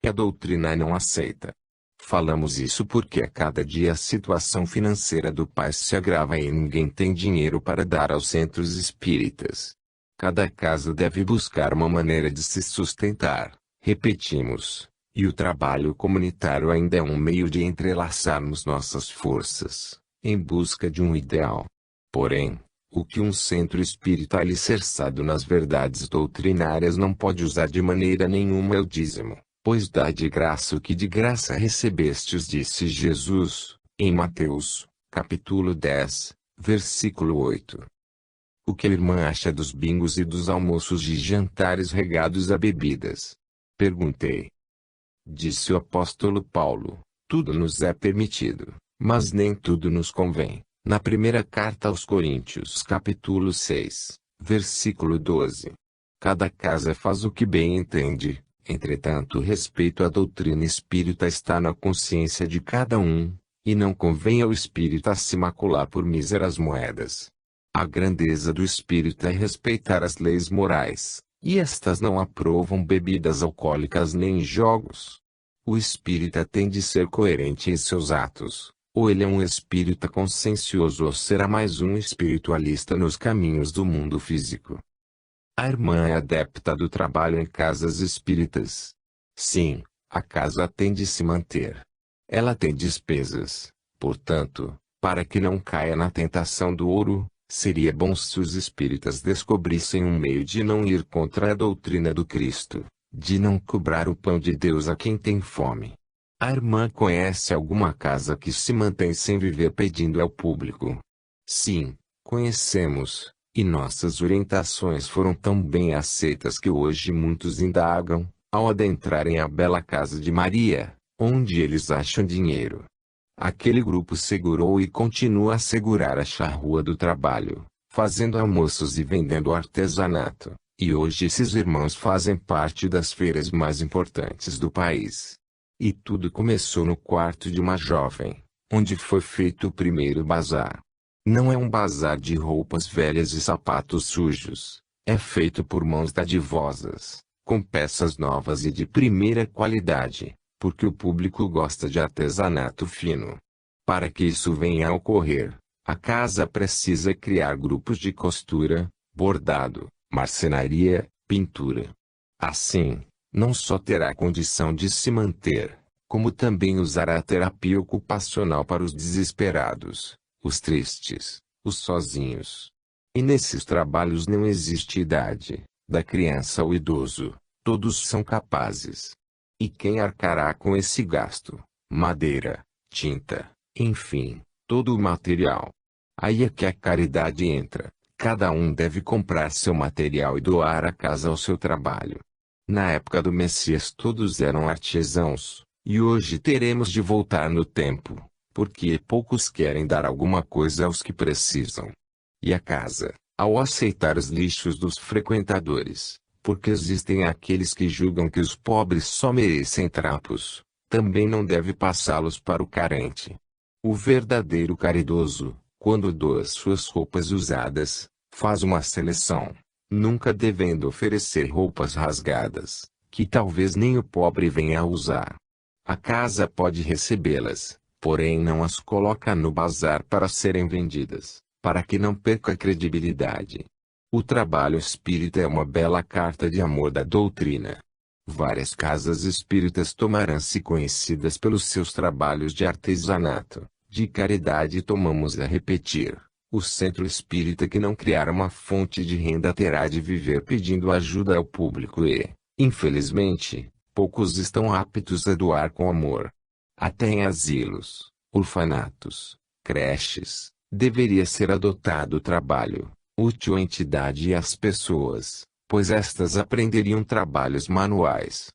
E a doutrina não aceita. Falamos isso porque a cada dia a situação financeira do país se agrava e ninguém tem dinheiro para dar aos centros espíritas. Cada casa deve buscar uma maneira de se sustentar, repetimos, e o trabalho comunitário ainda é um meio de entrelaçarmos nossas forças, em busca de um ideal. Porém, o que um centro espírita alicerçado nas verdades doutrinárias não pode usar de maneira nenhuma é o dízimo. Pois dá de graça o que de graça recebestes, disse Jesus, em Mateus, capítulo 10, versículo 8. O que a irmã acha dos bingos e dos almoços de jantares regados a bebidas? Perguntei. Disse o apóstolo Paulo, tudo nos é permitido, mas nem tudo nos convém. Na primeira carta aos Coríntios, capítulo 6, versículo 12. Cada casa faz o que bem entende. Entretanto, o respeito à doutrina espírita está na consciência de cada um, e não convém ao espírita se macular por míseras moedas. A grandeza do espírita é respeitar as leis morais, e estas não aprovam bebidas alcoólicas nem jogos. O espírita tem de ser coerente em seus atos, ou ele é um espírita consciencioso ou será mais um espiritualista nos caminhos do mundo físico. A irmã é adepta do trabalho em casas espíritas. Sim, a casa tem de se manter. Ela tem despesas, portanto, para que não caia na tentação do ouro, seria bom se os espíritas descobrissem um meio de não ir contra a doutrina do Cristo, de não cobrar o pão de Deus a quem tem fome. A irmã conhece alguma casa que se mantém sem viver pedindo ao público? Sim, conhecemos. E nossas orientações foram tão bem aceitas que hoje muitos indagam, ao adentrarem a bela casa de Maria, onde eles acham dinheiro. Aquele grupo segurou e continua a segurar a charrua do trabalho, fazendo almoços e vendendo artesanato, e hoje esses irmãos fazem parte das feiras mais importantes do país. E tudo começou no quarto de uma jovem, onde foi feito o primeiro bazar. Não é um bazar de roupas velhas e sapatos sujos, é feito por mãos dadivosas, com peças novas e de primeira qualidade, porque o público gosta de artesanato fino. Para que isso venha a ocorrer, a casa precisa criar grupos de costura, bordado, marcenaria, pintura. Assim, não só terá condição de se manter, como também usará a terapia ocupacional para os desesperados, os tristes, os sozinhos. E nesses trabalhos não existe idade, da criança ao idoso, todos são capazes. E quem arcará com esse gasto? Madeira, tinta, enfim, todo o material. Aí é que a caridade entra, cada um deve comprar seu material e doar a casa ao seu trabalho. Na época do Messias todos eram artesãos, e hoje teremos de voltar no tempo, porque poucos querem dar alguma coisa aos que precisam. E a casa, ao aceitar os lixos dos frequentadores, porque existem aqueles que julgam que os pobres só merecem trapos, também não deve passá-los para o carente. O verdadeiro caridoso, quando doa suas roupas usadas, faz uma seleção, nunca devendo oferecer roupas rasgadas, que talvez nem o pobre venha a usar. A casa pode recebê-las, porém não as coloca no bazar para serem vendidas, para que não perca a credibilidade. O trabalho espírita é uma bela carta de amor da doutrina. Várias casas espíritas tomarão-se conhecidas pelos seus trabalhos de artesanato, de caridade e tomamos a repetir. O centro espírita que não criar uma fonte de renda terá de viver pedindo ajuda ao público e, infelizmente, poucos estão aptos a doar com amor. Até em asilos, orfanatos, creches, deveria ser adotado o trabalho, útil à entidade e às pessoas, pois estas aprenderiam trabalhos manuais.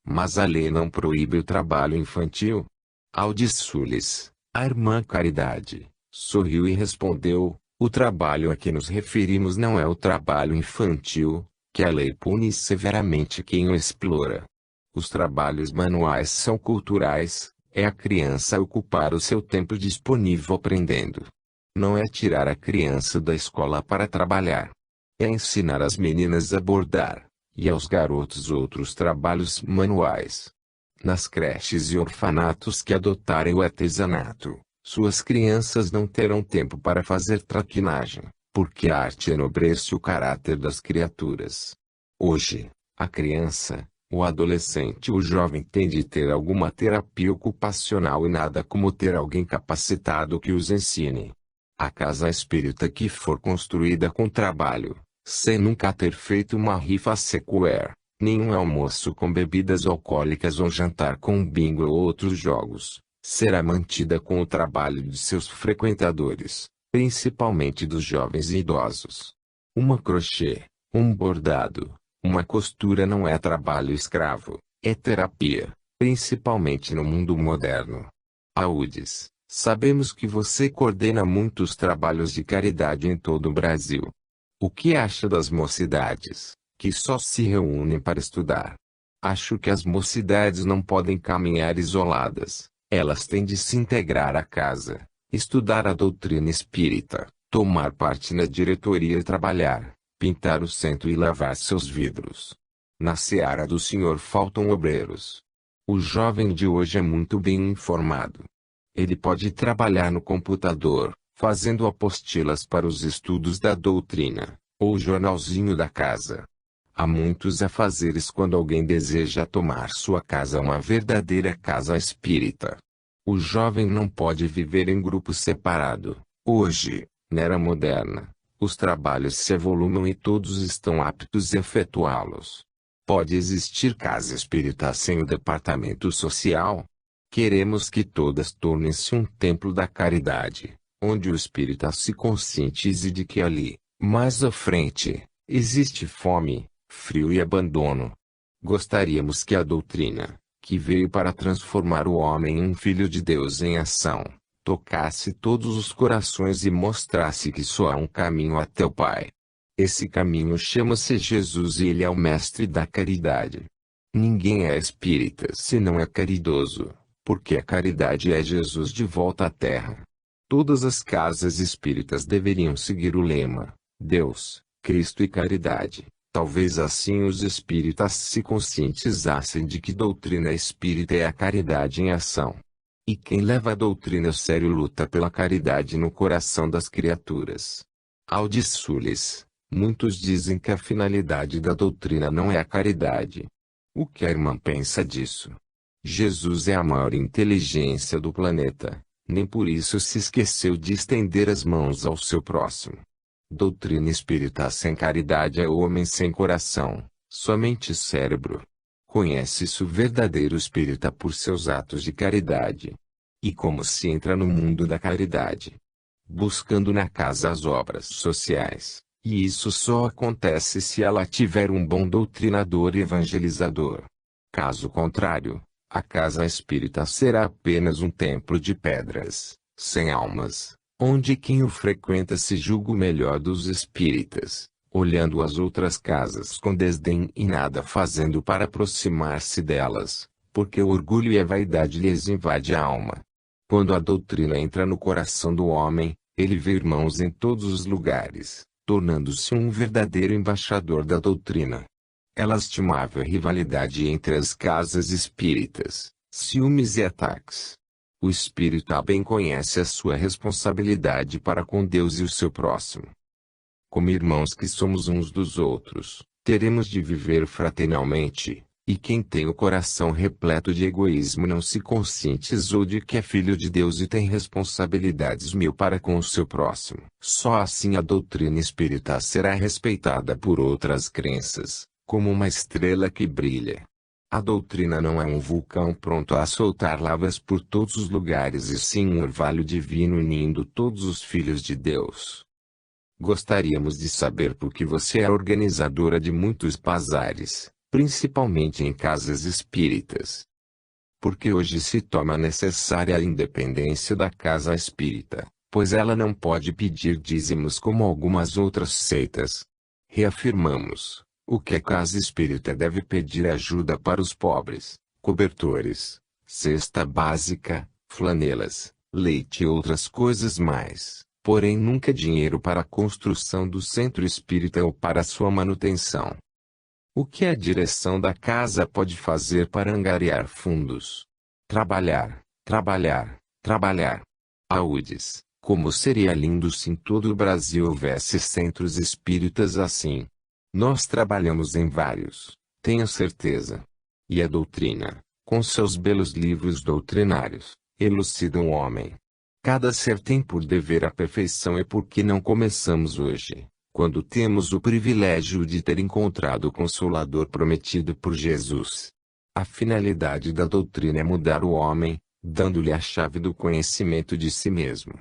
Mas a lei não proíbe o trabalho infantil? Audisse-lhes, a irmã Caridade, sorriu e respondeu, o trabalho a que nos referimos não é o trabalho infantil, que a lei pune severamente quem o explora. Os trabalhos manuais são culturais, é a criança ocupar o seu tempo disponível aprendendo. Não é tirar a criança da escola para trabalhar. É ensinar as meninas a bordar, e aos garotos outros trabalhos manuais. Nas creches e orfanatos que adotarem o artesanato, suas crianças não terão tempo para fazer traquinagem, porque a arte enobrece o caráter das criaturas. Hoje, a criança, o adolescente e o jovem têm de ter alguma terapia ocupacional e nada como ter alguém capacitado que os ensine. A casa espírita que for construída com trabalho, sem nunca ter feito uma rifa sequer, nenhum almoço com bebidas alcoólicas ou jantar com bingo ou outros jogos, será mantida com o trabalho de seus frequentadores, principalmente dos jovens e idosos. Uma crochê, um bordado, uma costura não é trabalho escravo, é terapia, principalmente no mundo moderno. Audes, sabemos que você coordena muitos trabalhos de caridade em todo o Brasil. O que acha das mocidades, que só se reúnem para estudar? Acho que as mocidades não podem caminhar isoladas, elas têm de se integrar à casa, estudar a doutrina espírita, tomar parte na diretoria e trabalhar, pintar o centro e lavar seus vidros. Na seara do Senhor faltam obreiros. O jovem de hoje é muito bem informado. Ele pode trabalhar no computador, fazendo apostilas para os estudos da doutrina, ou o jornalzinho da casa. Há muitos afazeres quando alguém deseja tomar sua casa uma verdadeira casa espírita. O jovem não pode viver em grupo separado. Hoje, na era moderna, os trabalhos se evolumam e todos estão aptos a efetuá-los. Pode existir casa espírita sem o departamento social? Queremos que todas tornem-se um templo da caridade, onde o espírita se conscientize de que ali, mais à frente, existe fome, frio e abandono. Gostaríamos que a doutrina, que veio para transformar o homem em um filho de Deus em ação, tocasse todos os corações e mostrasse que só há um caminho até o Pai. Esse caminho chama-se Jesus e ele é o mestre da caridade. Ninguém é espírita se não é caridoso, porque a caridade é Jesus de volta à terra. Todas as casas espíritas deveriam seguir o lema: Deus, Cristo e caridade. Talvez assim os espíritas se conscientizassem de que doutrina espírita é a caridade em ação. E quem leva a doutrina a sério luta pela caridade no coração das criaturas. Audis Sulis, muitos dizem que a finalidade da doutrina não é a caridade. O que a irmã pensa disso? Jesus é a maior inteligência do planeta, nem por isso se esqueceu de estender as mãos ao seu próximo. Doutrina espírita sem caridade é homem sem coração, somente cérebro. Conhece-se o verdadeiro espírita por seus atos de caridade. E como se entra no mundo da caridade? Buscando na casa as obras sociais, e isso só acontece se ela tiver um bom doutrinador e evangelizador. Caso contrário, a casa espírita será apenas um templo de pedras, sem almas, onde quem o frequenta se julga o melhor dos espíritas, olhando as outras casas com desdém e nada fazendo para aproximar-se delas, porque o orgulho e a vaidade lhes invade a alma. Quando a doutrina entra no coração do homem, ele vê irmãos em todos os lugares, tornando-se um verdadeiro embaixador da doutrina. É lastimável a rivalidade entre as casas espíritas, ciúmes e ataques. O espírita bem conhece a sua responsabilidade para com Deus e o seu próximo. Como irmãos que somos uns dos outros, teremos de viver fraternalmente, e quem tem o coração repleto de egoísmo não se conscientizou de que é filho de Deus e tem responsabilidades mil para com o seu próximo. Só assim a doutrina espírita será respeitada por outras crenças, como uma estrela que brilha. A doutrina não é um vulcão pronto a soltar lavas por todos os lugares e sim um orvalho divino unindo todos os filhos de Deus. Gostaríamos de saber por que você é organizadora de muitos bazares, principalmente em casas espíritas. Porque hoje se toma necessária a independência da casa espírita, pois ela não pode pedir dízimos como algumas outras seitas. Reafirmamos: o que a casa espírita deve pedir ajuda para os pobres, cobertores, cesta básica, flanelas, leite e outras coisas mais, porém nunca dinheiro para a construção do centro espírita ou para sua manutenção. O que a direção da casa pode fazer para angariar fundos? Trabalhar, trabalhar, trabalhar. Audes, como seria lindo se em todo o Brasil houvesse centros espíritas assim. Nós trabalhamos em vários, tenho certeza. E a doutrina, com seus belos livros doutrinários, elucida o homem. Cada ser tem por dever a perfeição, e por que não começamos hoje, quando temos o privilégio de ter encontrado o Consolador prometido por Jesus? A finalidade da doutrina é mudar o homem, dando-lhe a chave do conhecimento de si mesmo.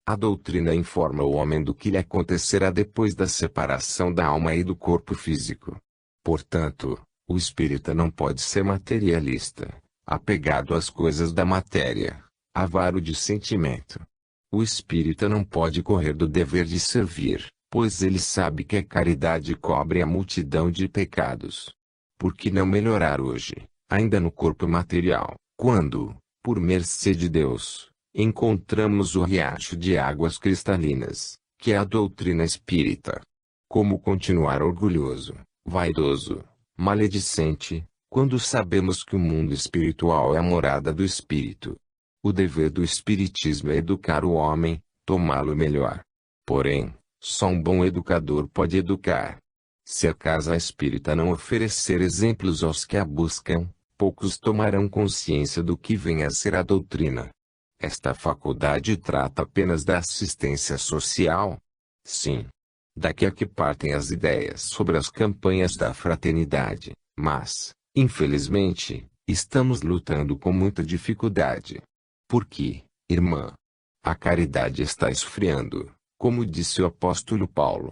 A doutrina informa o homem do que lhe acontecerá depois da separação da alma e do corpo físico. Portanto, o espírita não pode ser materialista, apegado às coisas da matéria, avaro de sentimento. O espírita não pode correr do dever de servir, pois ele sabe que a caridade cobre a multidão de pecados. Por que não melhorar hoje, ainda no corpo material, quando, por mercê de Deus, encontramos o riacho de águas cristalinas, que é a doutrina espírita? Como continuar orgulhoso, vaidoso, maledicente, quando sabemos que o mundo espiritual é a morada do espírito? O dever do espiritismo é educar o homem, tomá-lo melhor. Porém, só um bom educador pode educar. Se a casa espírita não oferecer exemplos aos que a buscam, poucos tomarão consciência do que vem a ser a doutrina. Esta faculdade trata apenas da assistência social? Sim. Daqui a que partem as ideias sobre as campanhas da fraternidade, mas, infelizmente, estamos lutando com muita dificuldade. Por quê, irmã? A caridade está esfriando, como disse o apóstolo Paulo.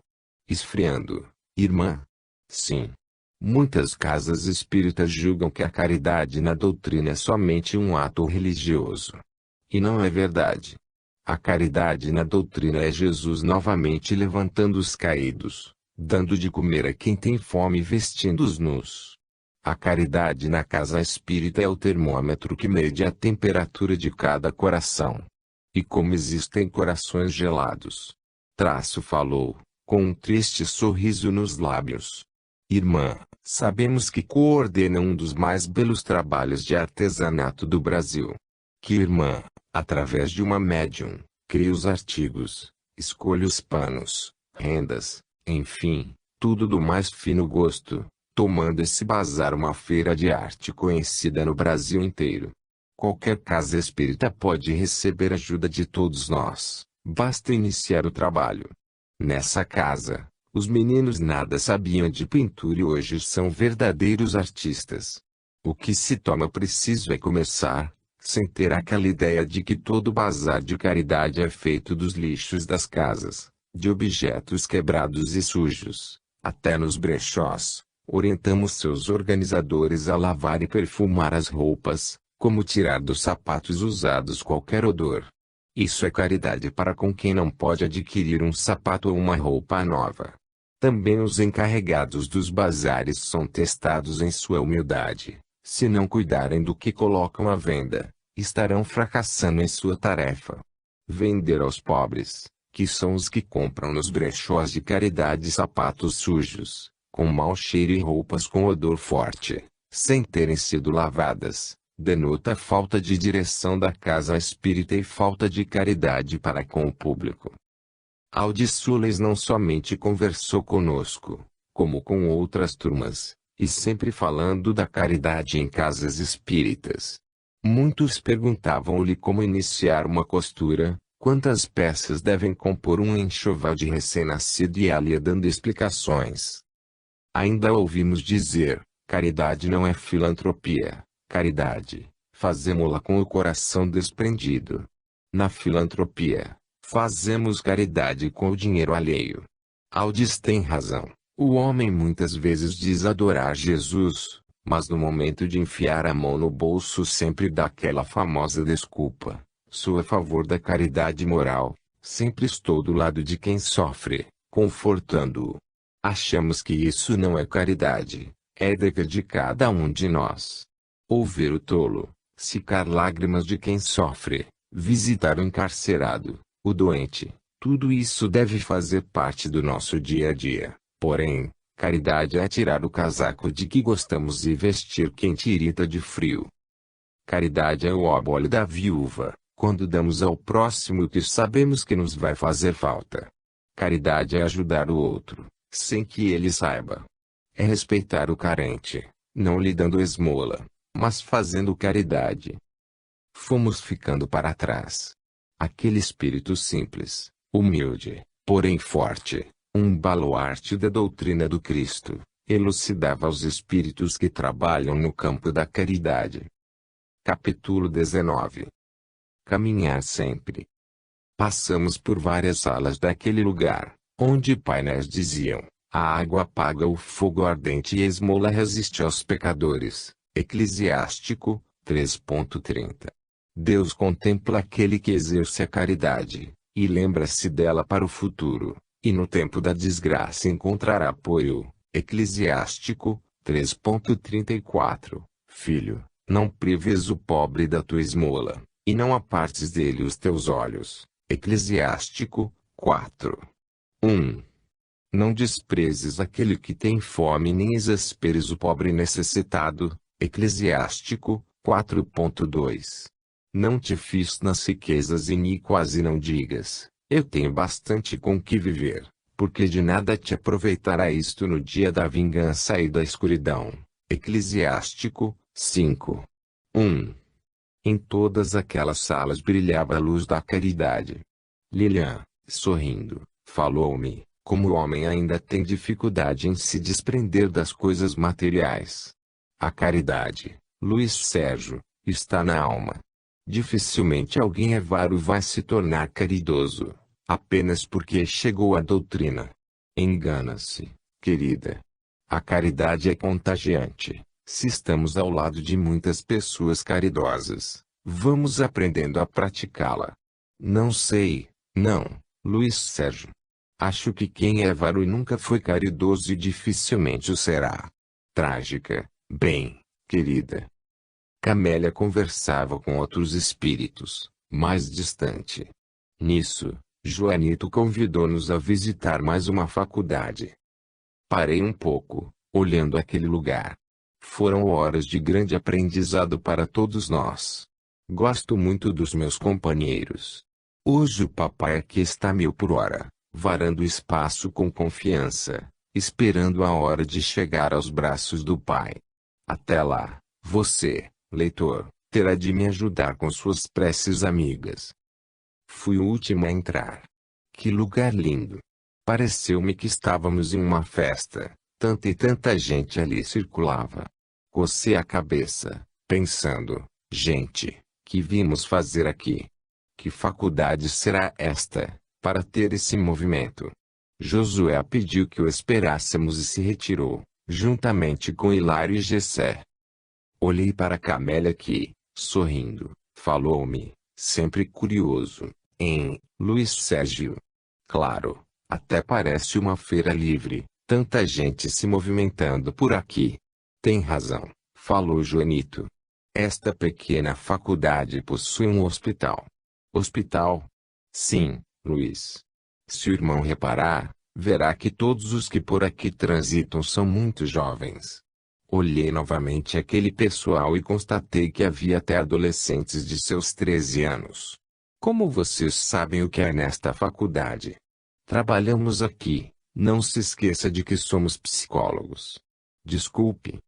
Esfriando, irmã? Sim. Muitas casas espíritas julgam que a caridade na doutrina é somente um ato religioso. E não é verdade. A caridade na doutrina é Jesus novamente levantando os caídos, dando de comer a quem tem fome e vestindo os nus. A caridade na casa espírita é o termômetro que mede a temperatura de cada coração. E como existem corações gelados. Traço falou, com um triste sorriso nos lábios. Irmã, sabemos que coordena um dos mais belos trabalhos de artesanato do Brasil. Que irmã, através de uma médium, cria os artigos, escolhe os panos, rendas, enfim, tudo do mais fino gosto, tomando esse bazar uma feira de arte conhecida no Brasil inteiro. Qualquer casa espírita pode receber ajuda de todos nós, basta iniciar o trabalho. Nessa casa, os meninos nada sabiam de pintura e hoje são verdadeiros artistas. O que se toma preciso é começar, sem ter aquela ideia de que todo bazar de caridade é feito dos lixos das casas, de objetos quebrados e sujos, até nos brechós. Orientamos seus organizadores a lavar e perfumar as roupas, como tirar dos sapatos usados qualquer odor. Isso é caridade para com quem não pode adquirir um sapato ou uma roupa nova. Também os encarregados dos bazares são testados em sua humildade. Se não cuidarem do que colocam à venda, estarão fracassando em sua tarefa. Vender aos pobres, que são os que compram nos brechós de caridade sapatos sujos, com mau cheiro e roupas com odor forte, sem terem sido lavadas, denota falta de direção da casa espírita e falta de caridade para com o público. Aldi Sules não somente conversou conosco, como com outras turmas, e sempre falando da caridade em casas espíritas. Muitos perguntavam-lhe como iniciar uma costura, quantas peças devem compor um enxoval de recém-nascido, e ela ia dando explicações. Ainda ouvimos dizer, caridade não é filantropia, caridade, fazemo-la com o coração desprendido. Na filantropia, fazemos caridade com o dinheiro alheio. Aldis tem razão. O homem muitas vezes diz adorar Jesus, mas no momento de enfiar a mão no bolso sempre dá aquela famosa desculpa. Sou a favor da caridade moral, sempre estou do lado de quem sofre, confortando-o. Achamos que isso não é caridade, é dever de cada um de nós. Ouvir o tolo, secar lágrimas de quem sofre, visitar o encarcerado, o doente, tudo isso deve fazer parte do nosso dia a dia. Porém, Caridade é tirar o casaco de que gostamos e vestir quem te irrita de frio. Caridade é o obolo da viúva, quando damos ao próximo o que sabemos que nos vai fazer falta. Caridade é ajudar o outro, sem que ele saiba. É respeitar o carente, não lhe dando esmola, mas fazendo caridade. Fomos ficando para trás. Aquele espírito simples, humilde, porém forte, um baluarte da doutrina do Cristo, elucidava os espíritos que trabalham no campo da caridade. Capítulo 19. Caminhar sempre. Passamos por várias salas daquele lugar, onde painéis diziam: a água apaga o fogo ardente e a esmola resiste aos pecadores. Eclesiástico 3.30. Deus contempla aquele que exerce a caridade, e lembra-se dela para o futuro, e no tempo da desgraça encontrará apoio. Eclesiástico 3.34. Filho, não prives o pobre da tua esmola, e não apartes dele os teus olhos. Eclesiástico 4:1. Não desprezes aquele que tem fome nem exasperes o pobre necessitado. Eclesiástico 4.2. Não te fies nas riquezas iníquas e não digas: eu tenho bastante com que viver, porque de nada te aproveitará isto no dia da vingança e da escuridão. Eclesiástico 5:1. Em todas aquelas salas brilhava a luz da caridade. Lilian, sorrindo, falou-me, como o homem ainda tem dificuldade em se desprender das coisas materiais. A caridade, Luiz Sérgio, está na alma. Dificilmente alguém avaro vai se tornar caridoso, apenas porque chegou à doutrina. Engana-se, querida. A caridade é contagiante. Se estamos ao lado de muitas pessoas caridosas, vamos aprendendo a praticá-la. Não sei, não, Luiz Sérgio. Acho que quem é avaro e nunca foi caridoso e dificilmente o será. Trágica, bem, querida. Camélia conversava com outros espíritos, mais distante. Nisso, Joanito convidou-nos a visitar mais uma faculdade. Parei um pouco, olhando aquele lugar. Foram horas de grande aprendizado para todos nós. Gosto muito dos meus companheiros. Hoje o papai aqui está 1000 por hora, varando o espaço com confiança, esperando a hora de chegar aos braços do pai. Até lá, você, leitor, terá de me ajudar com suas preces amigas. Fui o último a entrar. Que lugar lindo! Pareceu-me que estávamos em uma festa, tanta e tanta gente ali circulava. Cocei a cabeça, pensando: gente, que vimos fazer aqui? Que faculdade será esta, para ter esse movimento? Josué pediu que o esperássemos e se retirou, juntamente com Hilário e Gessé. Olhei para Camélia que, sorrindo, falou-me, sempre curioso, em Luiz Sérgio. Claro, até parece uma feira livre, tanta gente se movimentando por aqui. Tem razão, falou Joanito. Esta pequena faculdade possui um hospital. Hospital? Sim, Luiz. Se o irmão reparar, verá que todos os que por aqui transitam são muito jovens. Olhei novamente aquele pessoal e constatei que havia até adolescentes de seus 13 anos. Como vocês sabem o que é nesta faculdade? Trabalhamos aqui, não se esqueça de que somos psicólogos. Desculpe.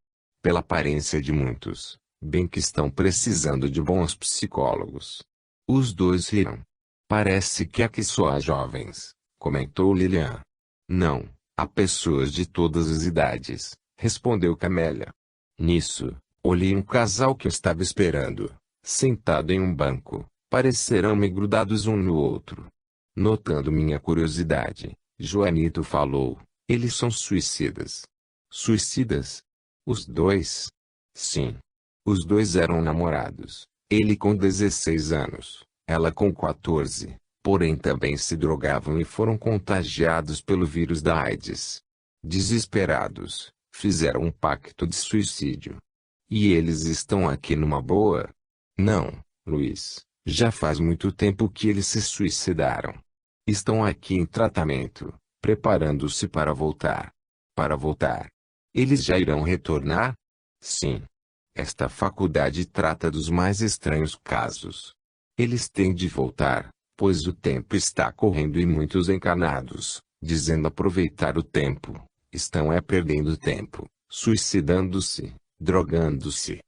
Pela aparência de muitos, bem que estão precisando de bons psicólogos. Os dois riram. Parece que aqui só há jovens, comentou Lilian. Não, há pessoas de todas as idades, respondeu Camélia. Nisso, olhei um casal que eu estava esperando, sentado em um banco, pareceram-me grudados um no outro. Notando minha curiosidade, Joanito falou, eles são suicidas. Suicidas? Os dois? Sim. Os dois eram namorados, ele com 16 anos, ela com 14, porém também se drogavam e foram contagiados pelo vírus da AIDS. Desesperados, fizeram um pacto de suicídio. E eles estão aqui numa boa? Não, Luiz, já faz muito tempo que eles se suicidaram. Estão aqui em tratamento, preparando-se para voltar. para voltar. Eles já irão retornar? Sim. Esta faculdade trata dos mais estranhos casos. Eles têm de voltar, pois o tempo está correndo e muitos encarnados, dizendo aproveitar o tempo, estão perdendo tempo, suicidando-se, drogando-se.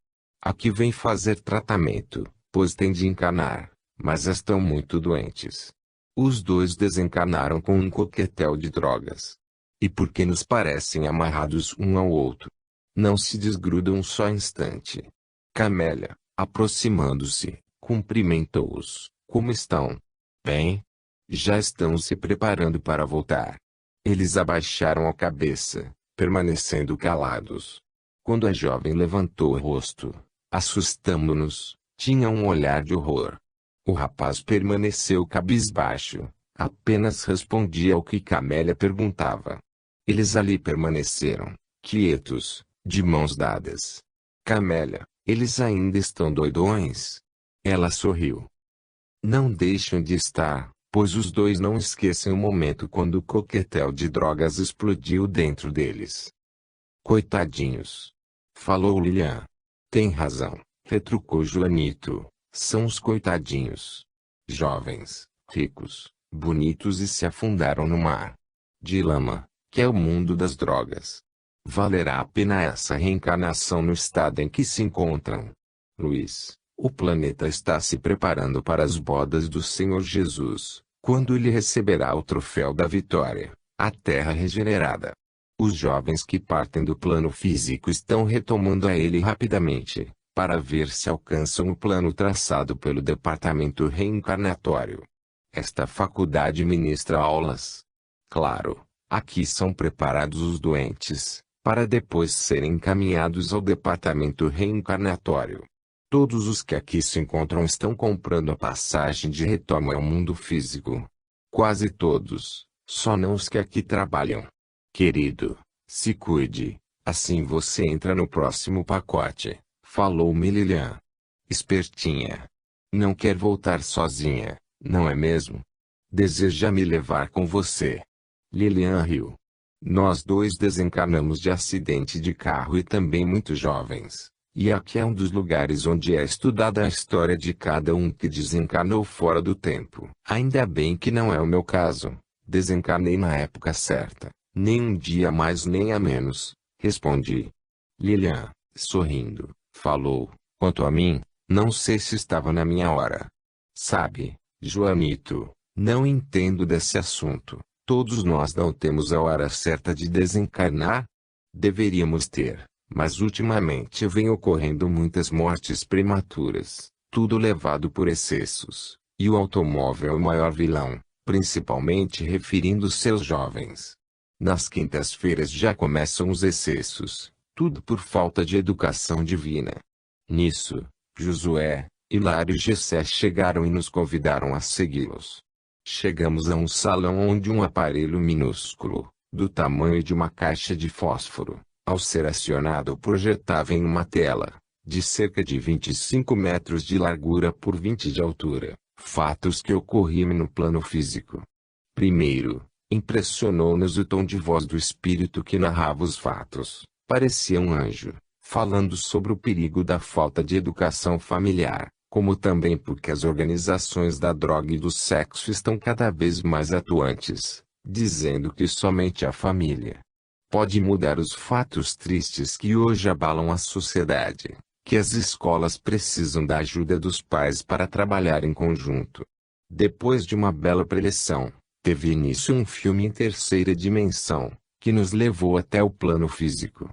Aqui vem fazer tratamento, pois têm de encarnar, mas estão muito doentes. Os dois desencarnaram com um coquetel de drogas. E por que nos parecem amarrados um ao outro? Não se desgrudam um só instante. Camélia, aproximando-se, cumprimentou-os. Como estão? Bem? Já estão se preparando para voltar. Eles abaixaram a cabeça, permanecendo calados. Quando a jovem levantou o rosto, assustamo-nos, tinha um olhar de horror. O rapaz permaneceu cabisbaixo, apenas respondia ao que Camélia perguntava. Eles ali permaneceram, quietos, de mãos dadas. Camélia, eles ainda estão doidões? Ela sorriu. Não deixam de estar, pois os dois não esquecem o momento quando o coquetel de drogas explodiu dentro deles. Coitadinhos. Falou Lilian. Tem razão, retrucou Joanito. São os coitadinhos. Jovens, ricos, bonitos e se afundaram no mar de lama, que é o mundo das drogas. Valerá a pena essa reencarnação no estado em que se encontram? Luiz, o planeta está se preparando para as bodas do Senhor Jesus, quando ele receberá o troféu da vitória, a terra regenerada. Os jovens que partem do plano físico estão retomando a ele rapidamente, para ver se alcançam o plano traçado pelo departamento reencarnatório. Esta faculdade ministra aulas. Claro, aqui são preparados os doentes, para depois serem encaminhados ao departamento reencarnatório. Todos os que aqui se encontram estão comprando a passagem de retorno ao mundo físico. Quase todos, só não os que aqui trabalham. Querido, se cuide, assim você entra no próximo pacote, falou-me Lilian. Espertinha. Não quer voltar sozinha, não é mesmo? Deseja me levar com você? Lilian riu. Nós dois desencarnamos de acidente de carro e também muito jovens. E aqui é um dos lugares onde é estudada a história de cada um que desencarnou fora do tempo. Ainda bem que não é o meu caso. Desencarnei na época certa, nem um dia a mais nem a menos, respondi. Lilian, sorrindo, falou, quanto a mim, não sei se estava na minha hora. Sabe, Joanito, não entendo desse assunto. Todos nós não temos a hora certa de desencarnar? Deveríamos ter. Mas ultimamente vem ocorrendo muitas mortes prematuras, tudo levado por excessos, e o automóvel é o maior vilão, principalmente referindo-se aos jovens. Nas quintas-feiras já começam os excessos, tudo por falta de educação divina. Nisso, Josué, Hilário e Gessé chegaram e nos convidaram a segui-los. Chegamos a um salão onde um aparelho minúsculo, do tamanho de uma caixa de fósforo, ao ser acionado projetava em uma tela, de cerca de 25 metros de largura por 20 de altura, fatos que ocorriam no plano físico. Primeiro, impressionou-nos o tom de voz do espírito que narrava os fatos. Parecia um anjo, falando sobre o perigo da falta de educação familiar, como também porque as organizações da droga e do sexo estão cada vez mais atuantes, dizendo que somente a família pode mudar os fatos tristes que hoje abalam a sociedade, que as escolas precisam da ajuda dos pais para trabalhar em conjunto. Depois de uma bela preleção, teve início um filme em terceira dimensão, que nos levou até o plano físico.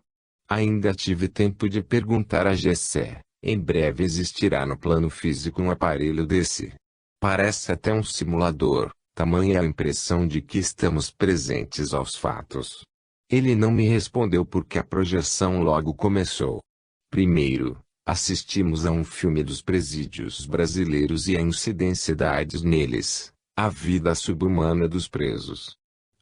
Ainda tive tempo de perguntar a Gessé, em breve existirá no plano físico um aparelho desse. Parece até um simulador, tamanha a impressão de que estamos presentes aos fatos. Ele não me respondeu porque a projeção logo começou. Primeiro, assistimos a um filme dos presídios brasileiros e a incidência da AIDS neles, a vida subhumana dos presos.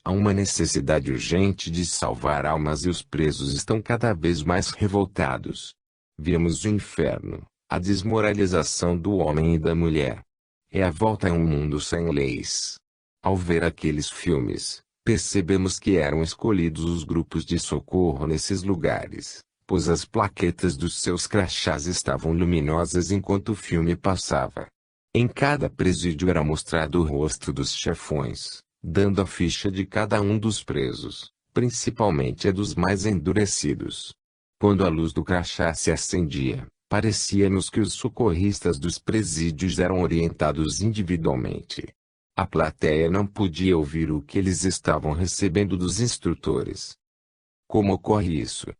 Há uma necessidade urgente de salvar almas e os presos estão cada vez mais revoltados. Vimos o inferno, a desmoralização do homem e da mulher. É a volta a um mundo sem leis. Ao ver aqueles filmes, Percebemos que eram escolhidos os grupos de socorro nesses lugares, pois as plaquetas dos seus crachás estavam luminosas enquanto o filme passava. Em cada presídio era mostrado o rosto dos chefões, dando a ficha de cada um dos presos, principalmente a dos mais endurecidos. Quando a luz do crachá se acendia, parecia-nos que os socorristas dos presídios eram orientados individualmente. A plateia não podia ouvir o que eles estavam recebendo dos instrutores. Como ocorre isso?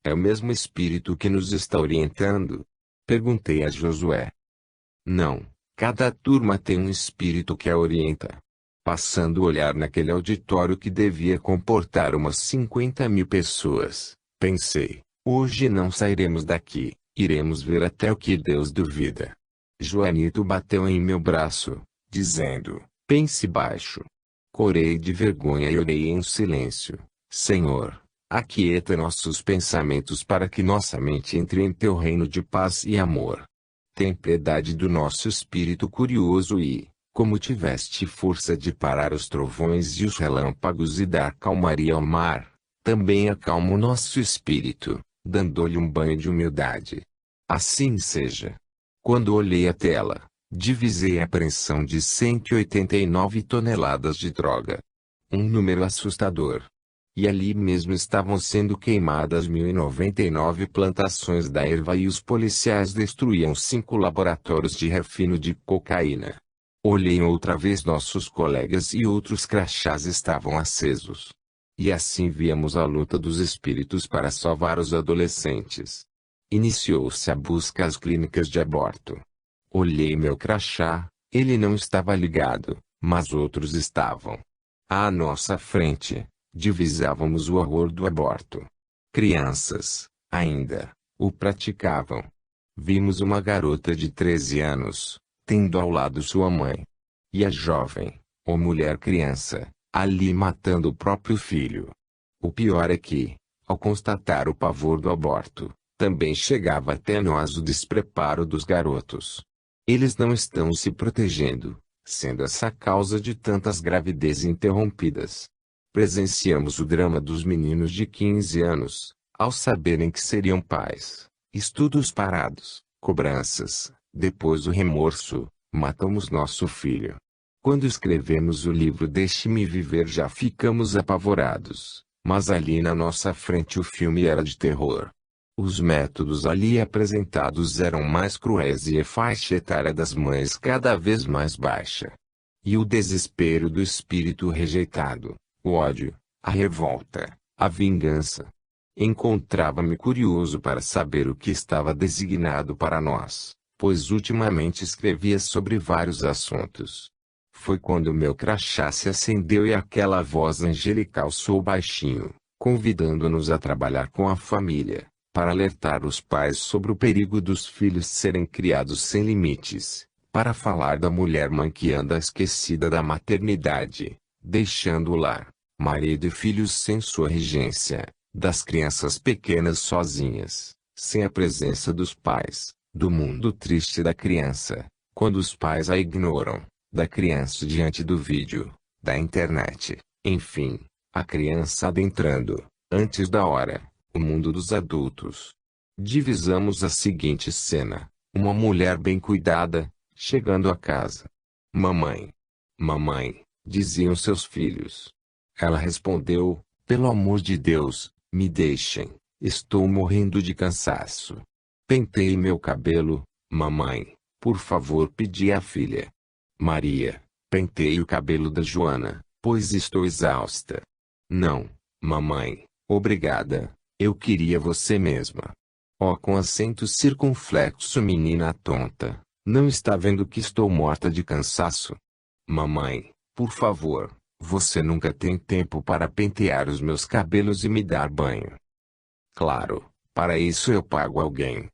É o mesmo espírito que nos está orientando? Perguntei a Josué. Não, cada turma tem um espírito que a orienta. Passando o olhar naquele auditório que devia comportar umas 50.000 pessoas, pensei, hoje não sairemos daqui, iremos ver até o que Deus duvida. Joanito bateu em meu braço, dizendo, pense baixo. Corei de vergonha e orei em silêncio. Senhor, aquieta nossos pensamentos para que nossa mente entre em teu reino de paz e amor. Tem piedade do nosso espírito curioso e, como tiveste força de parar os trovões e os relâmpagos e dar calmaria ao mar, também acalma o nosso espírito, dando-lhe um banho de humildade. Assim seja. Quando olhei a tela, divisei a apreensão de 189 toneladas de droga. Um número assustador. E ali mesmo estavam sendo queimadas 1.099 plantações da erva e os policiais destruíam 5 laboratórios de refino de cocaína. Olhei outra vez nossos colegas e outros crachás estavam acesos. E assim víamos a luta dos espíritos para salvar os adolescentes. Iniciou-se a busca às clínicas de aborto. Olhei meu crachá, ele não estava ligado, mas outros estavam. À nossa frente, divisávamos o horror do aborto. Crianças, ainda, o praticavam. Vimos uma garota de 13 anos, tendo ao lado sua mãe. E a jovem, ou mulher criança, ali matando o próprio filho. O pior é que, ao constatar o pavor do aborto, também chegava até nós o despreparo dos garotos. Eles não estão se protegendo, sendo essa a causa de tantas gravidezes interrompidas. Presenciamos o drama dos meninos de 15 anos, ao saberem que seriam pais. Estudos parados, cobranças, depois o remorso, matamos nosso filho. Quando escrevemos o livro Deixe-me Viver já ficamos apavorados, mas ali na nossa frente o filme era de terror. Os métodos ali apresentados eram mais cruéis e a faixa etária das mães cada vez mais baixa. E o desespero do espírito rejeitado, o ódio, a revolta, a vingança. Encontrava-me curioso para saber o que estava designado para nós, pois ultimamente escrevia sobre vários assuntos. Foi quando meu crachá se acendeu e aquela voz angelical soou baixinho, convidando-nos a trabalhar com a família, para alertar os pais sobre o perigo dos filhos serem criados sem limites, para falar da mulher mãe que anda esquecida da maternidade, deixando o lar, marido e filhos sem sua regência, das crianças pequenas sozinhas, sem a presença dos pais, do mundo triste da criança, quando os pais a ignoram, da criança diante do vídeo, da internet, enfim, a criança adentrando, antes da hora, o mundo dos adultos. Divisamos a seguinte cena: uma mulher bem cuidada, chegando a casa. Mamãe, mamãe, diziam seus filhos. Ela respondeu, pelo amor de Deus, me deixem, estou morrendo de cansaço. Pentei meu cabelo, mamãe, por favor, pedi à filha. Maria, pentei o cabelo da Joana, pois estou exausta. Não, mamãe, obrigada, eu queria você mesma. Oh, com acento circunflexo, menina tonta, não está vendo que estou morta de cansaço? Mamãe, por favor, você nunca tem tempo para pentear os meus cabelos e me dar banho. Claro, para isso eu pago alguém.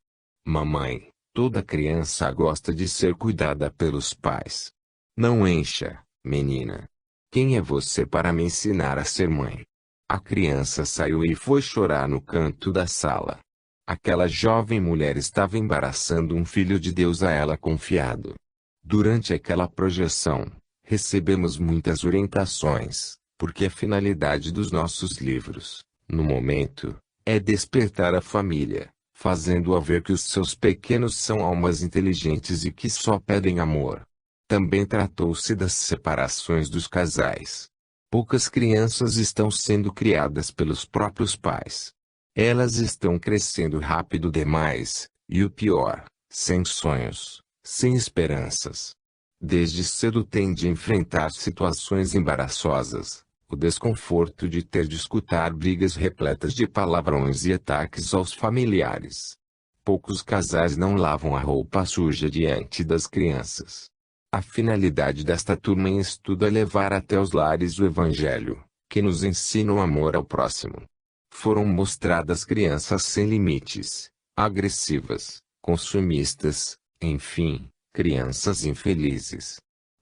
Mamãe, toda criança gosta de ser cuidada pelos pais. Não encha, menina. Quem é você para me ensinar a ser mãe? A criança saiu e foi chorar no canto da sala. Aquela jovem mulher estava embaraçando um filho de Deus a ela confiado. Durante aquela projeção, recebemos muitas orientações, Porque a finalidade dos nossos livros, no momento, é despertar a família, fazendo-a ver que os seus pequenos são almas inteligentes e que só pedem amor. Também tratou-se das separações dos casais. Poucas crianças estão sendo criadas pelos próprios pais. Elas estão crescendo rápido demais, e o pior, sem sonhos, sem esperanças. Desde cedo têm de enfrentar situações embaraçosas, o desconforto de ter de escutar brigas repletas de palavrões e ataques aos familiares. Poucos casais não lavam a roupa suja diante das crianças. A finalidade desta turma em estudo é levar até os lares o Evangelho, que nos ensina o amor ao próximo. Foram mostradas crianças sem limites, agressivas, consumistas, enfim, crianças infelizes.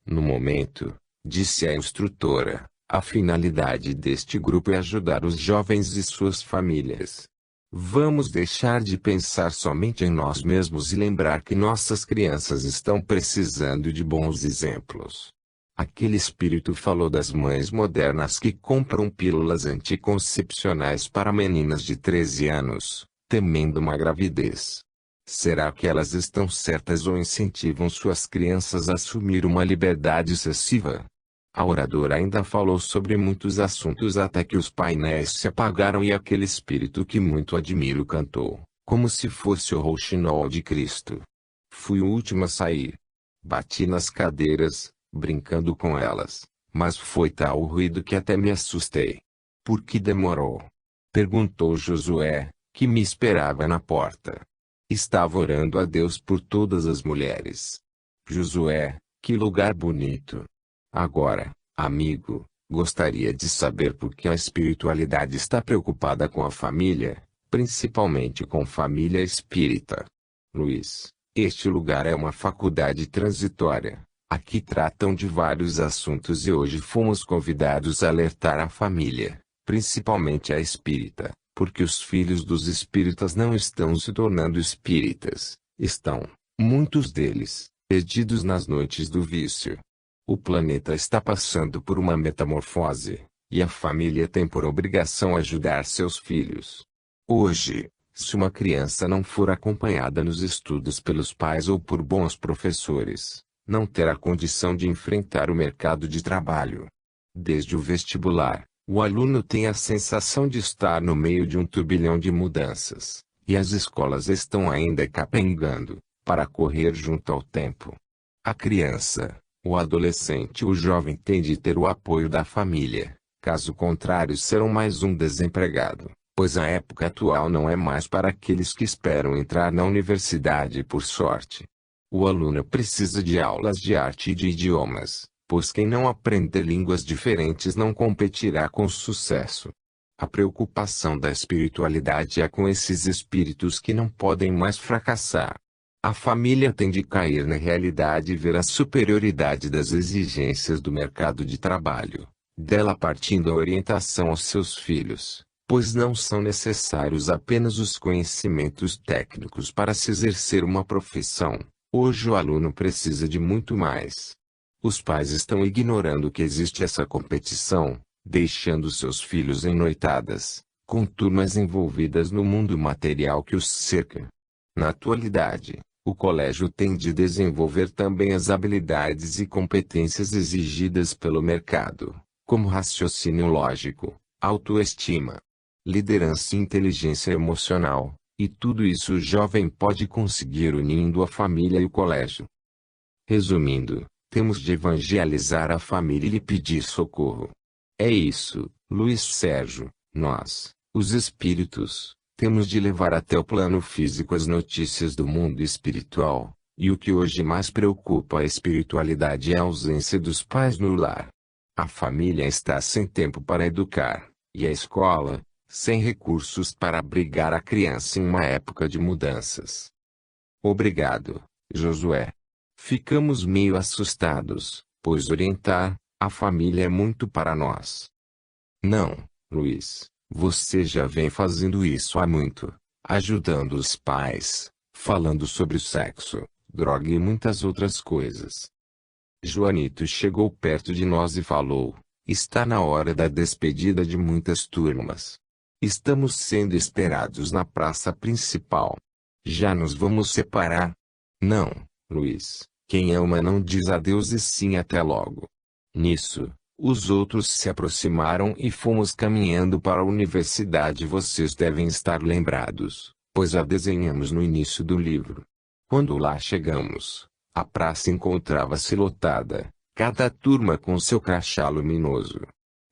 No momento, disse a instrutora, a finalidade deste grupo é ajudar os jovens e suas famílias. Vamos deixar de pensar somente em nós mesmos e lembrar que nossas crianças estão precisando de bons exemplos. Aquele espírito falou das mães modernas que compram pílulas anticoncepcionais para meninas de 13 anos, temendo uma gravidez. Será que elas estão certas ou incentivam suas crianças a assumir uma liberdade excessiva? A oradora ainda falou sobre muitos assuntos até que os painéis se apagaram e aquele espírito que muito admiro cantou, como se fosse o rouxinol de Cristo. Fui o último a sair. Bati nas cadeiras, brincando com elas, mas foi tal o ruído que até me assustei. Por que demorou? Perguntou Josué, que me esperava na porta. Estava orando a Deus por todas as mulheres. Josué, que lugar bonito. Agora, amigo, gostaria de saber por que a espiritualidade está preocupada com a família, principalmente com família espírita. Luiz, este lugar é uma faculdade transitória. Aqui tratam de vários assuntos e hoje fomos convidados a alertar a família, principalmente a espírita, porque os filhos dos espíritas não estão se tornando espíritas, estão, muitos deles, perdidos nas noites do vício. O planeta está passando por uma metamorfose, e a família tem por obrigação ajudar seus filhos. Hoje, se uma criança não for acompanhada nos estudos pelos pais ou por bons professores, não terá condição de enfrentar o mercado de trabalho. Desde o vestibular, o aluno tem a sensação de estar no meio de um turbilhão de mudanças, e as escolas estão ainda capengando, para correr junto ao tempo. A criança, o adolescente e o jovem têm de ter o apoio da família, caso contrário serão mais um desempregado, pois a época atual não é mais para aqueles que esperam entrar na universidade por sorte. O aluno precisa de aulas de arte e de idiomas, pois quem não aprender línguas diferentes não competirá com sucesso. A preocupação da espiritualidade é com esses espíritos que não podem mais fracassar. A família tem de cair na realidade e ver a superioridade das exigências do mercado de trabalho, dela partindo a orientação aos seus filhos, pois não são necessários apenas os conhecimentos técnicos para se exercer uma profissão. Hoje o aluno precisa de muito mais. Os pais estão ignorando que existe essa competição, deixando seus filhos em noitadas, com turmas envolvidas no mundo material que os cerca. Na atualidade, o colégio tem de desenvolver também as habilidades e competências exigidas pelo mercado, como raciocínio lógico, autoestima, liderança e inteligência emocional. E tudo isso o jovem pode conseguir unindo a família e o colégio. Resumindo, temos de evangelizar a família e lhe pedir socorro. É isso, Luiz Sérgio, nós, os espíritos, temos de levar até o plano físico as notícias do mundo espiritual, e o que hoje mais preocupa a espiritualidade é a ausência dos pais no lar. A família está sem tempo para educar, e a escola, sem recursos para abrigar a criança em uma época de mudanças. Obrigado, Josué. Ficamos meio assustados, pois orientar a família é muito para nós. Não, Luiz, você já vem fazendo isso há muito, ajudando os pais, falando sobre sexo, droga e muitas outras coisas. Joanito chegou perto de nós e falou: Está na hora da despedida de muitas turmas. Estamos sendo esperados na praça principal. Já nos vamos separar? Não, Luiz. Quem ama não diz adeus e sim até logo. Nisso, os outros se aproximaram e fomos caminhando para a universidade. Vocês devem estar lembrados, pois a desenhamos no início do livro. Quando lá chegamos, a praça encontrava-se lotada, cada turma com seu crachá luminoso.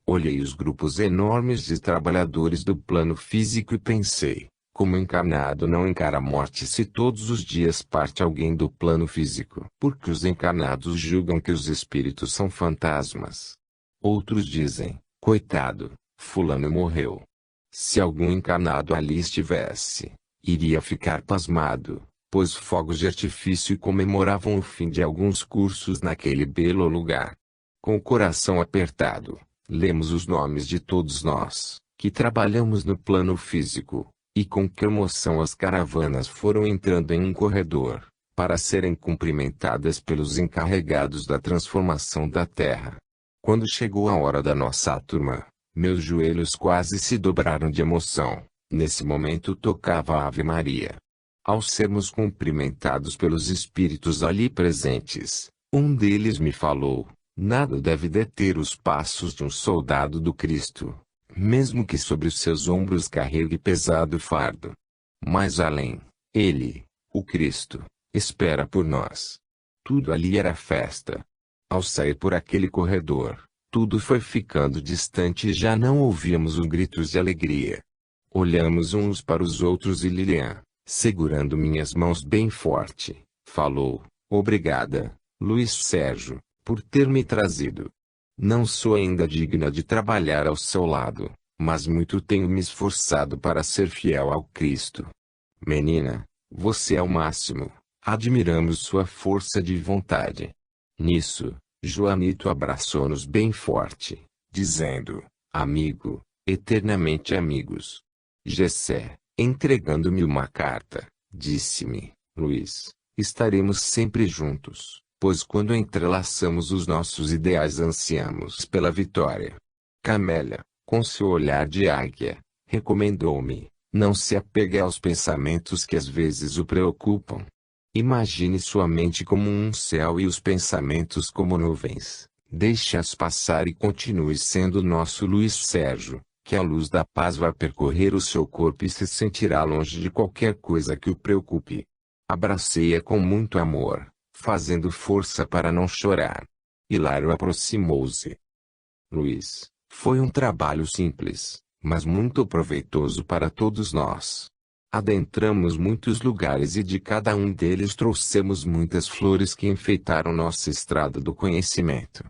Olhei os grupos enormes de trabalhadores do plano físico e pensei, como encarnado não encara a morte se todos os dias parte alguém do plano físico? Porque os encarnados julgam que os espíritos são fantasmas. Outros dizem, coitado, fulano morreu. Se algum encarnado ali estivesse, iria ficar pasmado, pois fogos de artifício comemoravam o fim de alguns cursos naquele belo lugar. Com o coração apertado, lemos os nomes de todos nós, que trabalhamos no plano físico, e com que emoção as caravanas foram entrando em um corredor, para serem cumprimentadas pelos encarregados da transformação da terra. Quando chegou a hora da nossa turma, meus joelhos quase se dobraram de emoção. Nesse momento tocava a Ave Maria. Ao sermos cumprimentados pelos espíritos ali presentes, um deles me falou: nada deve deter os passos de um soldado do Cristo, mesmo que sobre os seus ombros carregue pesado fardo. Mais além, ele, o Cristo, espera por nós. Tudo ali era festa. Ao sair por aquele corredor, tudo foi ficando distante e já não ouvíamos os gritos de alegria. Olhamos uns para os outros e Lilian, segurando minhas mãos bem forte, falou: obrigada, Luiz Sérgio, por ter me trazido. Não sou ainda digna de trabalhar ao seu lado, mas muito tenho me esforçado para ser fiel ao Cristo. Menina, você é o máximo, admiramos sua força de vontade. Nisso, Joanito abraçou-nos bem forte, dizendo: amigo, eternamente amigos. Gessé, entregando-me uma carta, disse-me: Luiz, estaremos sempre juntos, pois quando entrelaçamos os nossos ideais ansiamos pela vitória. Camélia, com seu olhar de águia, recomendou-me: não se apegue aos pensamentos que às vezes o preocupam. Imagine sua mente como um céu e os pensamentos como nuvens. Deixe-as passar e continue sendo nosso Luiz Sérgio, que a luz da paz vai percorrer o seu corpo e se sentirá longe de qualquer coisa que o preocupe. Abracei-a com muito amor, fazendo força para não chorar. Hilário aproximou-se. Luiz, foi um trabalho simples, mas muito proveitoso para todos nós. Adentramos muitos lugares e de cada um deles trouxemos muitas flores que enfeitaram nossa estrada do conhecimento.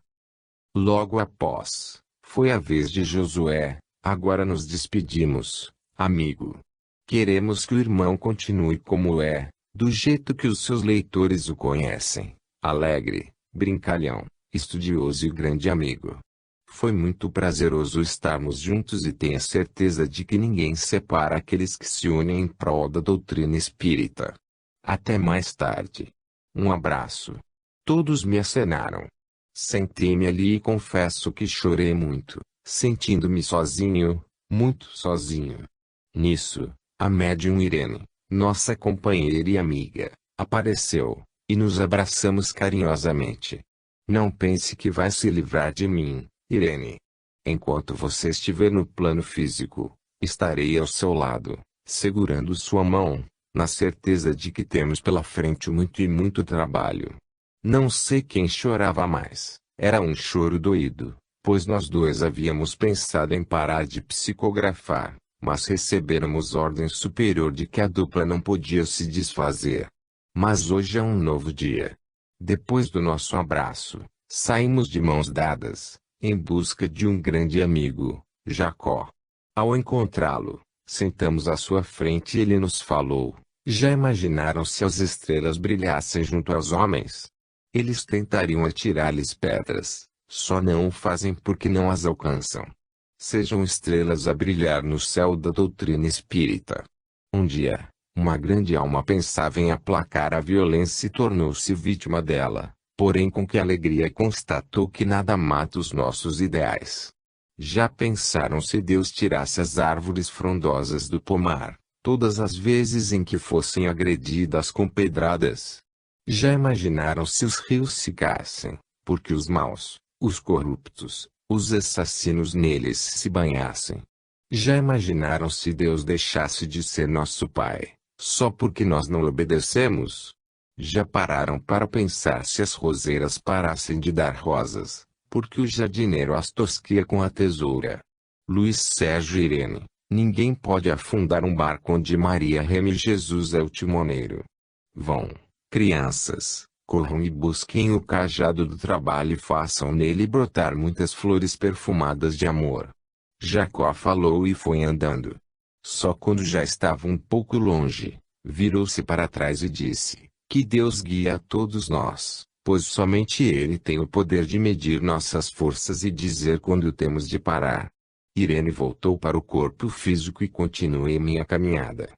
Logo após, foi a vez de Josué. Agora nos despedimos, amigo. Queremos que o irmão continue como é, do jeito que os seus leitores o conhecem, alegre, brincalhão, estudioso e grande amigo. Foi muito prazeroso estarmos juntos e tenha certeza de que ninguém separa aqueles que se unem em prol da doutrina espírita. Até mais tarde. Um abraço. Todos me acenaram. Sentei-me ali e confesso que chorei muito, sentindo-me sozinho, muito sozinho. Nisso, a médium Irene, nossa companheira e amiga, apareceu, e nos abraçamos carinhosamente. Não pense que vai se livrar de mim, Irene. Enquanto você estiver no plano físico, estarei ao seu lado, segurando sua mão, na certeza de que temos pela frente muito e muito trabalho. Não sei quem chorava mais, era um choro doído, pois nós dois havíamos pensado em parar de psicografar, mas recebêramos ordem superior de que a dupla não podia se desfazer. Mas hoje é um novo dia. Depois do nosso abraço, saímos de mãos dadas, em busca de um grande amigo, Jacó. Ao encontrá-lo, sentamos à sua frente e ele nos falou: já imaginaram se as estrelas brilhassem junto aos homens? Eles tentariam atirar-lhes pedras, só não o fazem porque não as alcançam. Sejam estrelas a brilhar no céu da doutrina espírita. Um dia, uma grande alma pensava em aplacar a violência e tornou-se vítima dela. Porém com que alegria constatou que nada mata os nossos ideais. Já pensaram se Deus tirasse as árvores frondosas do pomar, todas as vezes em que fossem agredidas com pedradas? Já imaginaram se os rios secassem, porque os maus, os corruptos, os assassinos neles se banhassem? Já imaginaram se Deus deixasse de ser nosso Pai, só porque nós não obedecemos? Já pararam para pensar se as roseiras parassem de dar rosas, porque o jardineiro as tosquia com a tesoura? Luiz Sérgio Irene: ninguém pode afundar um barco onde Maria reme e Jesus é o timoneiro. Vão, crianças, corram e busquem o cajado do trabalho e façam nele brotar muitas flores perfumadas de amor. Jacó falou e foi andando. Só quando já estava um pouco longe, virou-se para trás e disse: que Deus guie a todos nós, pois somente Ele tem o poder de medir nossas forças e dizer quando temos de parar. Irene voltou para o corpo físico e continuei minha caminhada.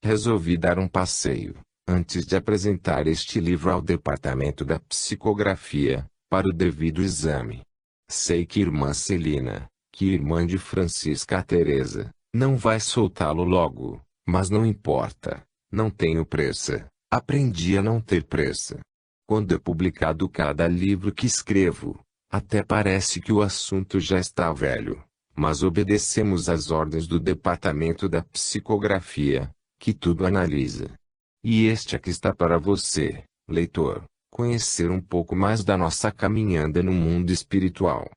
Resolvi dar um passeio, antes de apresentar este livro ao departamento da psicografia, para o devido exame. Sei que irmã Celina, que irmã de Francisca Teresa, não vai soltá-lo logo, mas não importa, não tenho pressa. Aprendi a não ter pressa. Quando é publicado cada livro que escrevo, até parece que o assunto já está velho, mas obedecemos às ordens do departamento da psicografia, que tudo analisa. E este aqui está para você, leitor, conhecer um pouco mais da nossa caminhada no mundo espiritual.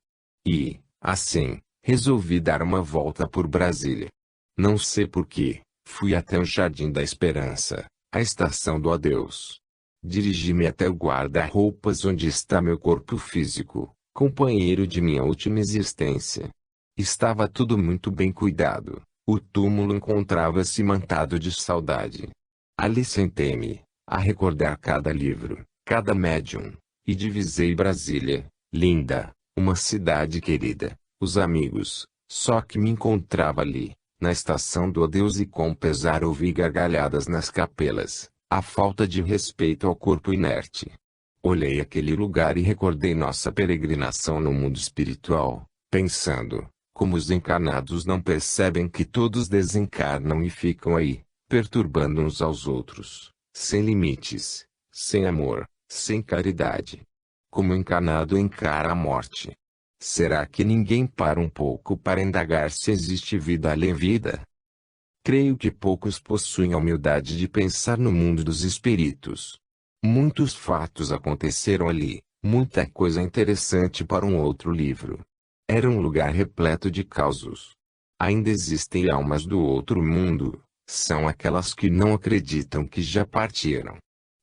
E, assim, resolvi dar uma volta por Brasília. Não sei porquê, fui até o Jardim da Esperança, a estação do adeus. Dirigi-me até o guarda-roupas onde está meu corpo físico, companheiro de minha última existência. Estava tudo muito bem cuidado, o túmulo encontrava-se mantado de saudade. Ali sentei-me, a recordar cada livro, cada médium, e divisei Brasília, linda, uma cidade querida, os amigos, só que me encontrava ali, na estação do adeus e com pesar ouvi gargalhadas nas capelas, a falta de respeito ao corpo inerte. Olhei aquele lugar e recordei nossa peregrinação no mundo espiritual, pensando, como os encarnados não percebem que todos desencarnam e ficam aí, perturbando uns aos outros, sem limites, sem amor, sem caridade. Como o encarnado encara a morte. Será que ninguém para um pouco para indagar se existe vida além vida? Creio que poucos possuem a humildade de pensar no mundo dos espíritos. Muitos fatos aconteceram ali, muita coisa interessante para um outro livro. Era um lugar repleto de causos. Ainda existem almas do outro mundo, são aquelas que não acreditam que já partiram.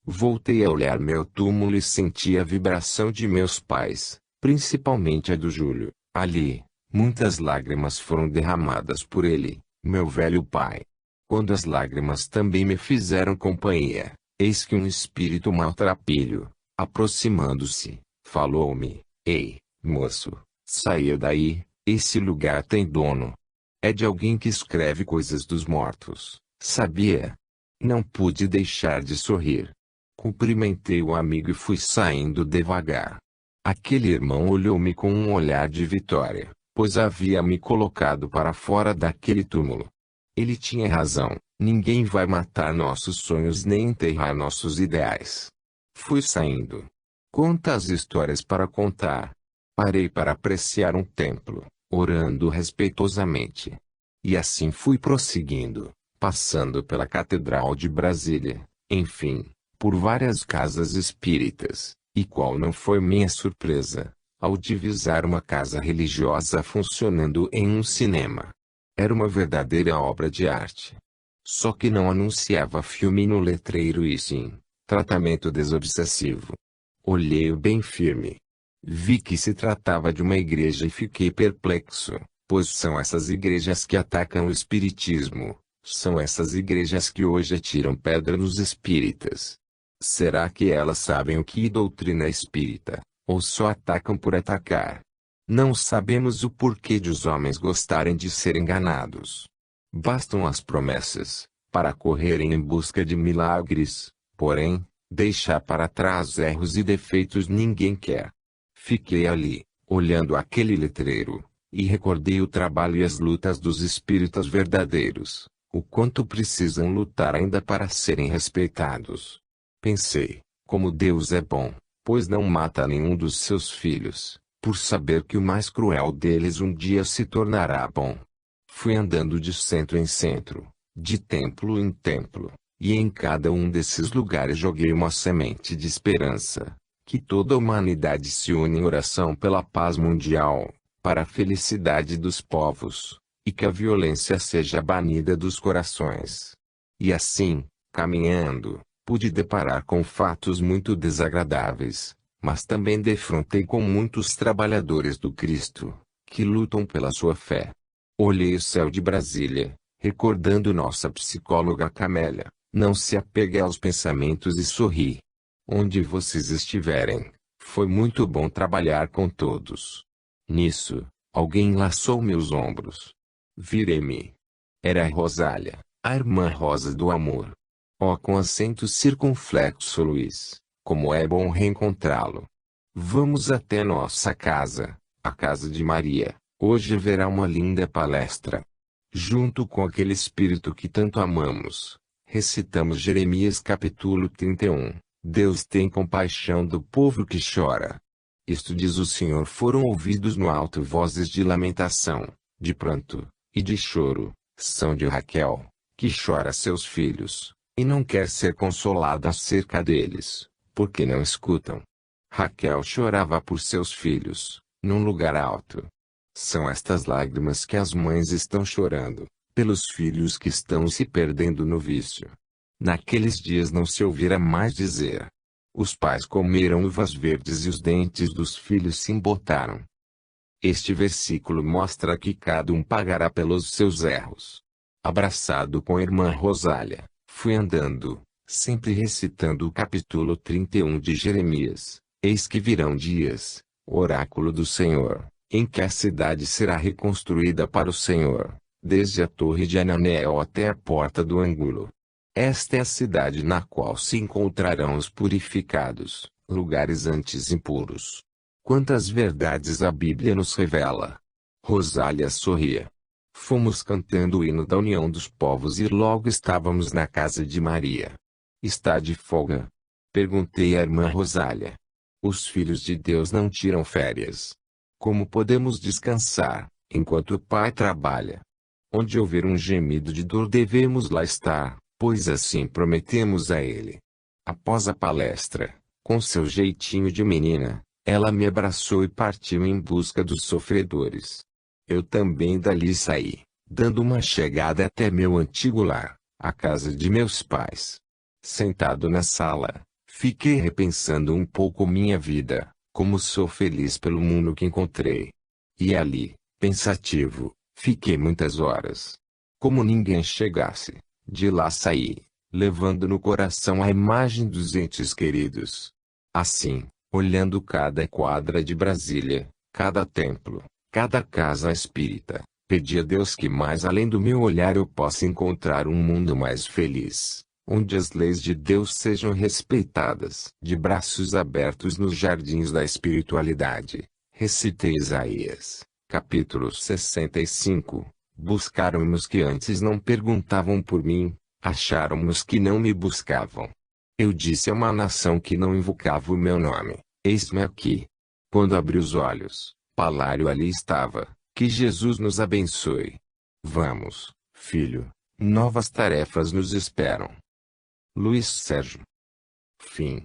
Voltei a olhar meu túmulo e senti a vibração de meus pais. Principalmente a do Júlio. Ali, muitas lágrimas foram derramadas por ele, meu velho pai. Quando as lágrimas também me fizeram companhia, eis que um espírito maltrapilho, aproximando-se, falou-me: ei, moço, saia daí, esse lugar tem dono. É de alguém que escreve coisas dos mortos, sabia? Não pude deixar de sorrir. Cumprimentei o amigo e fui saindo devagar. Aquele irmão olhou-me com um olhar de vitória, pois havia me colocado para fora daquele túmulo. Ele tinha razão, ninguém vai matar nossos sonhos nem enterrar nossos ideais. Fui saindo. Quantas histórias para contar! Parei para apreciar um templo, orando respeitosamente. E assim fui prosseguindo, passando pela Catedral de Brasília, enfim, por várias casas espíritas. E qual não foi minha surpresa, ao divisar uma casa religiosa funcionando em um cinema. Era uma verdadeira obra de arte. Só que não anunciava filme no letreiro e sim, tratamento desobsessivo. Olhei-o bem firme. Vi que se tratava de uma igreja e fiquei perplexo, pois são essas igrejas que atacam o espiritismo, são essas igrejas que hoje atiram pedra nos espíritas. Será que elas sabem o que doutrina espírita, ou só atacam por atacar? Não sabemos o porquê de os homens gostarem de ser enganados. Bastam as promessas, para correrem em busca de milagres, porém, Deixar para trás erros e defeitos ninguém quer. Fiquei ali, olhando aquele letreiro, e recordei o trabalho e as lutas dos espíritas verdadeiros, o quanto precisam lutar ainda para serem respeitados. Pensei, como Deus é bom, pois não mata nenhum dos seus filhos, por saber que o mais cruel deles um dia se tornará bom. Fui andando de centro em centro, de templo em templo, e em cada um desses lugares joguei uma semente de esperança, que toda a humanidade se une em oração pela paz mundial, para a felicidade dos povos, e que a violência seja banida dos corações. E assim, caminhando, pude deparar com fatos muito desagradáveis, mas também defrontei com muitos trabalhadores do Cristo, que lutam pela sua fé. Olhei o céu de Brasília, recordando nossa psicóloga Camélia, não se apegue aos pensamentos e sorri. Onde vocês estiverem, foi muito bom trabalhar com todos. Nisso, alguém laçou meus ombros. Virei-me. Era a Rosália, a irmã Rosa do amor. Oh, com acento circunflexo Luiz, como é bom reencontrá-lo. Vamos até nossa casa, a casa de Maria, hoje haverá uma linda palestra. Junto com aquele espírito que tanto amamos, recitamos Jeremias capítulo 31, Deus tem compaixão do povo que chora. Isto diz o Senhor: foram ouvidos no alto vozes de lamentação, de pranto, e de choro, são de Raquel, que chora seus filhos, e não quer ser consolada acerca deles, porque não escutam. Raquel chorava por seus filhos, num lugar alto. São estas lágrimas que as mães estão chorando, pelos filhos que estão se perdendo no vício. Naqueles dias não se ouvira mais dizer: os pais comeram uvas verdes e os dentes dos filhos se embotaram. Este versículo mostra que cada um pagará pelos seus erros. Abraçado com a irmã Rosália, fui andando, sempre recitando o capítulo 31 de Jeremias. Eis que virão dias, oráculo do Senhor, em que a cidade será reconstruída para o Senhor, desde a torre de Ananel até a porta do ângulo. Esta é a cidade na qual se encontrarão os purificados, lugares antes impuros. Quantas verdades a Bíblia nos revela! Rosália sorria. Fomos cantando o hino da união dos povos e logo estávamos na casa de Maria. Está de folga? Perguntei à irmã Rosália. Os filhos de Deus não tiram férias. Como podemos descansar, enquanto o Pai trabalha? Onde houver um gemido de dor devemos lá estar, pois assim prometemos a Ele. Após a palestra, com seu jeitinho de menina, ela me abraçou e partiu em busca dos sofredores. Eu também dali saí, dando uma chegada até meu antigo lar, a casa de meus pais. Sentado na sala, fiquei repensando um pouco minha vida, como sou feliz pelo mundo que encontrei. E ali, pensativo, fiquei muitas horas. Como ninguém chegasse, de lá saí, levando no coração a imagem dos entes queridos. Assim, olhando cada quadra de Brasília, cada templo, cada casa espírita, pedi a Deus que mais além do meu olhar eu possa encontrar um mundo mais feliz, onde as leis de Deus sejam respeitadas. De braços abertos nos jardins da espiritualidade, recitei Isaías, capítulo 65. Buscaram-me os que antes não perguntavam por mim, acharam-me os que não me buscavam. Eu disse a uma nação que não invocava o meu nome: eis-me aqui. Quando abri os olhos, Palário ali estava. Que Jesus nos abençoe. Vamos, filho, novas tarefas nos esperam. Luiz Sérgio. Fim.